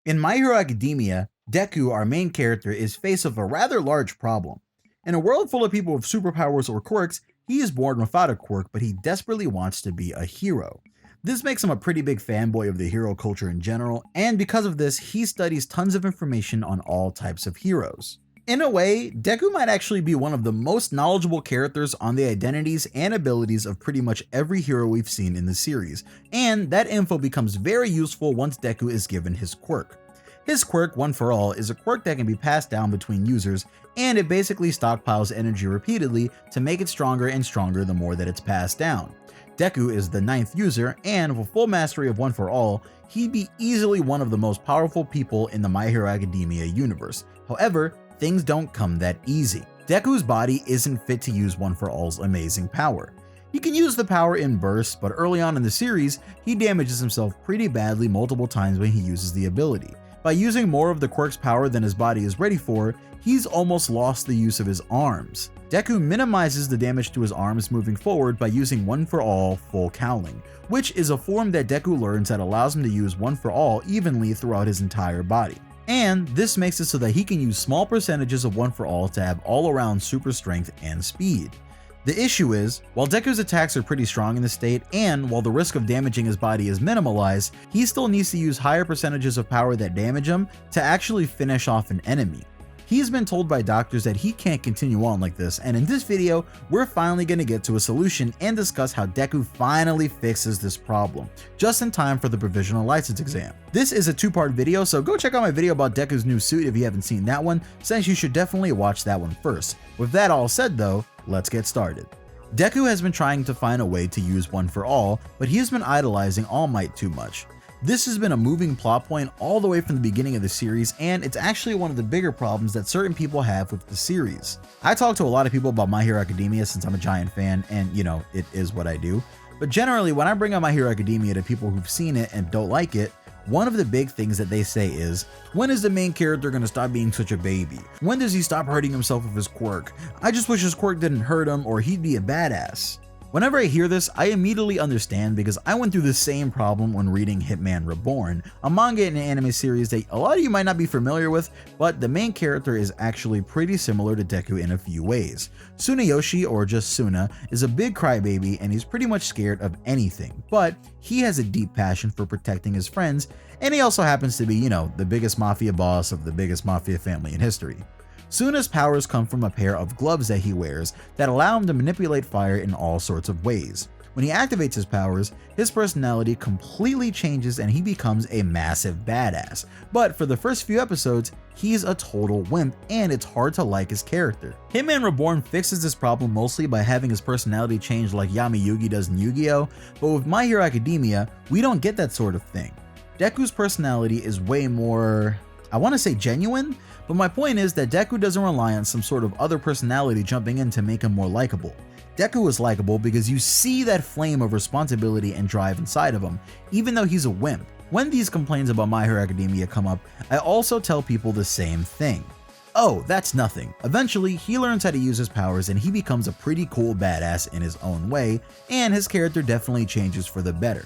In My Hero Academia, Deku, our main character, is faced with a rather large problem. In a world full of people with superpowers or quirks, he is born without a quirk, but he desperately wants to be a hero. This makes him a pretty big fanboy of the hero culture in general, and because of this, he studies tons of information on all types of heroes. In a way, Deku might actually be one of the most knowledgeable characters on the identities and abilities of pretty much every hero we've seen in the series, and that info becomes very useful once Deku is given his quirk. His quirk, One For All, is a quirk that can be passed down between users, and it basically stockpiles energy repeatedly to make it stronger and stronger the more that it's passed down. Deku is the 9th user, and with full mastery of One For All, he'd be easily one of the most powerful people in the My Hero Academia universe. However, things don't come that easy. Deku's body isn't fit to use One For All's amazing power. He can use the power in bursts, but early on in the series, he damages himself pretty badly multiple times when he uses the ability. By using more of the quirk's power than his body is ready for, he's almost lost the use of his arms. Deku minimizes the damage to his arms moving forward by using One For All Full Cowling, which is a form that Deku learns that allows him to use One For All evenly throughout his entire body. And this makes it so that he can use small percentages of One For All to have all-around super strength and speed. The issue is, while Deku's attacks are pretty strong in this state, and while the risk of damaging his body is minimalized, he still needs to use higher percentages of power that damage him to actually finish off an enemy. He's been told by doctors that he can't continue on like this, and in this video, we're finally going to get to a solution and discuss how Deku finally fixes this problem, just in time for the provisional license exam. This is a 2-part video, so go check out my video about Deku's new suit if you haven't seen that one, since you should definitely watch that one first. With that all said though, let's get started. Deku has been trying to find a way to use One For All, but he has been idolizing All Might too much. This has been a moving plot point all the way from the beginning of the series, and it's actually one of the bigger problems that certain people have with the series. I talk to a lot of people about My Hero Academia since I'm a giant fan, and you know, it is what I do. But generally, when I bring up My Hero Academia to people who've seen it and don't like it, one of the big things that they say is, when is the main character gonna stop being such a baby? When does he stop hurting himself with his quirk? I just wish his quirk didn't hurt him, or he'd be a badass. Whenever I hear this, I immediately understand because I went through the same problem when reading Hitman Reborn, a manga and anime series that a lot of you might not be familiar with, but the main character is actually pretty similar to Deku in a few ways. Tsunayoshi, or just Suna, is a big crybaby and he's pretty much scared of anything, but he has a deep passion for protecting his friends, and he also happens to be, you know, the biggest mafia boss of the biggest mafia family in history. Suna's powers come from a pair of gloves that he wears that allow him to manipulate fire in all sorts of ways. When he activates his powers, his personality completely changes and he becomes a massive badass. But for the first few episodes, he's a total wimp and it's hard to like his character. Hitman Reborn fixes this problem mostly by having his personality change like Yami Yugi does in Yu-Gi-Oh! But with My Hero Academia, we don't get that sort of thing. Deku's personality is way more, I want to say genuine, but my point is that Deku doesn't rely on some sort of other personality jumping in to make him more likable. Deku is likable because you see that flame of responsibility and drive inside of him, even though he's a wimp. When these complaints about My Hero Academia come up, I also tell people the same thing. Oh, that's nothing. Eventually, he learns how to use his powers and he becomes a pretty cool badass in his own way, and his character definitely changes for the better.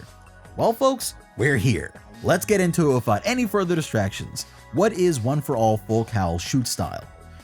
Well folks, we're here. Let's get into it without any further distractions. What is One For All Full Cowl shoot style?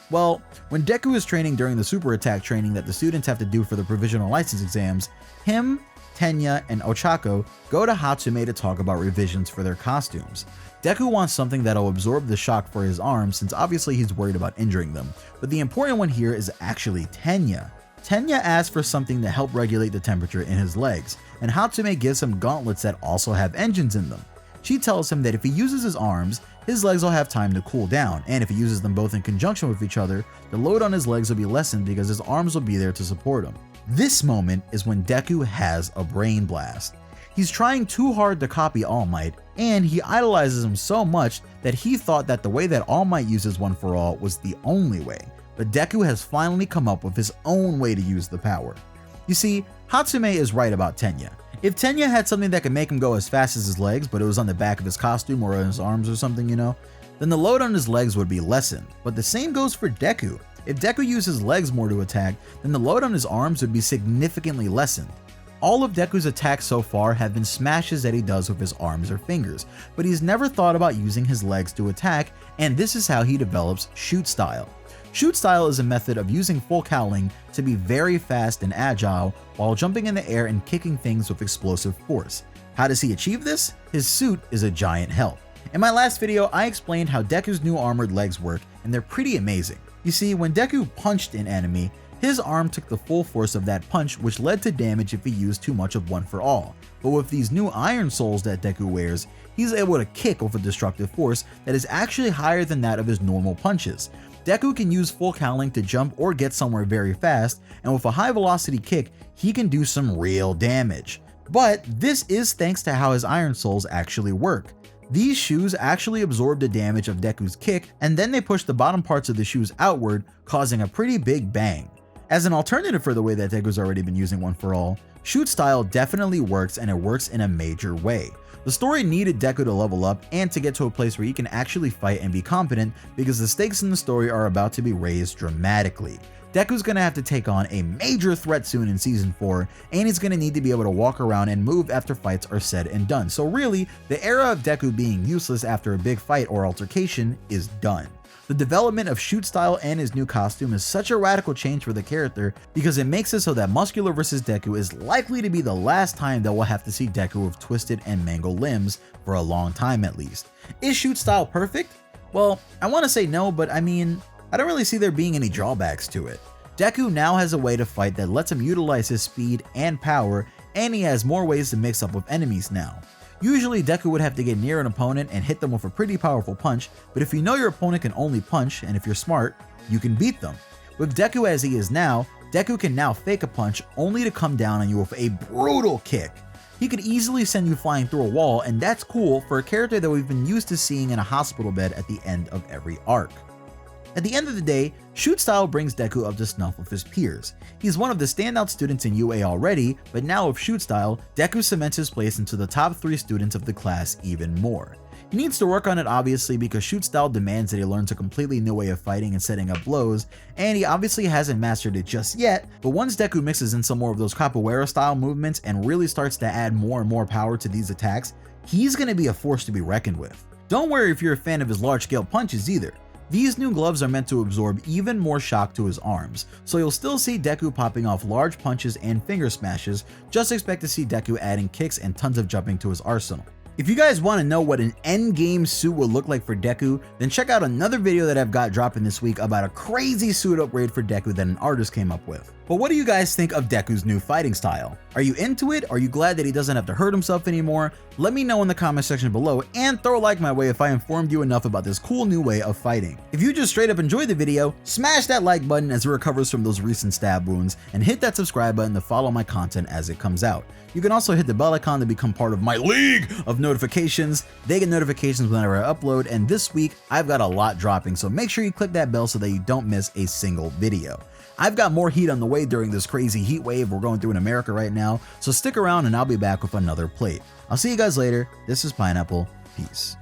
Well, when Deku is training during the super attack training that the students have to do for the provisional license exams, him, Tenya, and Ochako go to Hatsume to talk about revisions for their costumes. Deku wants something that'll absorb the shock for his arms since obviously he's worried about injuring them, but the important one here is actually Tenya. Tenya asks for something to help regulate the temperature in his legs, and Hatsume gives him gauntlets that also have engines in them. She tells him that if he uses his arms, his legs will have time to cool down, and if he uses them both in conjunction with each other, the load on his legs will be lessened because his arms will be there to support him. This moment is when Deku has a brain blast. He's trying too hard to copy All Might, and he idolizes him so much that he thought that the way that All Might uses One For All was the only way, but Deku has finally come up with his own way to use the power. You see, Hatsume is right about Tenya. If Tenya had something that could make him go as fast as his legs, but it was on the back of his costume or on his arms or something, you know, then the load on his legs would be lessened. But the same goes for Deku. If Deku used his legs more to attack, then the load on his arms would be significantly lessened. All of Deku's attacks so far have been smashes that he does with his arms or fingers, but he's never thought about using his legs to attack, and this is how he develops Shoot Style. Shoot Style is a method of using full Cowling to be very fast and agile while jumping in the air and kicking things with explosive force. How does he achieve this? His suit is a giant help. In my last video, I explained how Deku's new armored legs work, and they're pretty amazing. You see, when Deku punched an enemy, his arm took the full force of that punch, which led to damage if he used too much of one for all. But with these new iron soles that Deku wears, he's able to kick with a destructive force that is actually higher than that of his normal punches. Deku can use full Cowling to jump or get somewhere very fast, and with a high velocity kick, he can do some real damage. But this is thanks to how his iron soles actually work. These shoes actually absorb the damage of Deku's kick, and then they push the bottom parts of the shoes outward, causing a pretty big bang. As an alternative for the way that Deku's already been using One For All, Shoot Style definitely works, and it works in a major way. The story needed Deku to level up and to get to a place where he can actually fight and be competent, because the stakes in the story are about to be raised dramatically. Deku's gonna have to take on a major threat soon in Season 4, and he's gonna need to be able to walk around and move after fights are said and done. So really, the era of Deku being useless after a big fight or altercation is done. The development of Shoot Style and his new costume is such a radical change for the character, because it makes it so that Muscular vs. Deku is likely to be the last time that we'll have to see Deku with twisted and mangled limbs, for a long time at least. Is Shoot Style perfect? Well, I want to say no, but I mean, I don't really see there being any drawbacks to it. Deku now has a way to fight that lets him utilize his speed and power, and he has more ways to mix up with enemies now. Usually Deku would have to get near an opponent and hit them with a pretty powerful punch, but if you know your opponent can only punch, and if you're smart, you can beat them. With Deku as he is now, Deku can now fake a punch only to come down on you with a brutal kick. He could easily send you flying through a wall, and that's cool for a character that we've been used to seeing in a hospital bed at the end of every arc. At the end of the day, Shoot Style brings Deku up to snuff with his peers. He's one of the standout students in UA already, but now with Shoot Style, Deku cements his place into the top 3 students of the class even more. He needs to work on it obviously, because Shoot Style demands that he learns a completely new way of fighting and setting up blows, and he obviously hasn't mastered it just yet, but once Deku mixes in some more of those capoeira style movements and really starts to add more and more power to these attacks, he's going to be a force to be reckoned with. Don't worry if you're a fan of his large scale punches either. These new gloves are meant to absorb even more shock to his arms, so you'll still see Deku popping off large punches and finger smashes. Just expect to see Deku adding kicks and tons of jumping to his arsenal. If you guys want to know what an endgame suit will look like for Deku, then check out another video that I've got dropping this week about a crazy suit upgrade for Deku that an artist came up with. But what do you guys think of Deku's new fighting style? Are you into it? Are you glad that he doesn't have to hurt himself anymore? Let me know in the comment section below, and throw a like my way if I informed you enough about this cool new way of fighting. If you just straight up enjoyed the video, smash that like button as it recovers from those recent stab wounds, and hit that subscribe button to follow my content as it comes out. You can also hit the bell icon to become part of my league of notifications. They get notifications whenever I upload, and this week I've got a lot dropping, so make sure you click that bell so that you don't miss a single video. I've got more heat on the way during this crazy heat wave we're going through in America right now, so stick around and I'll be back with another plate. I'll see you guys later. This is Pineapple. Peace.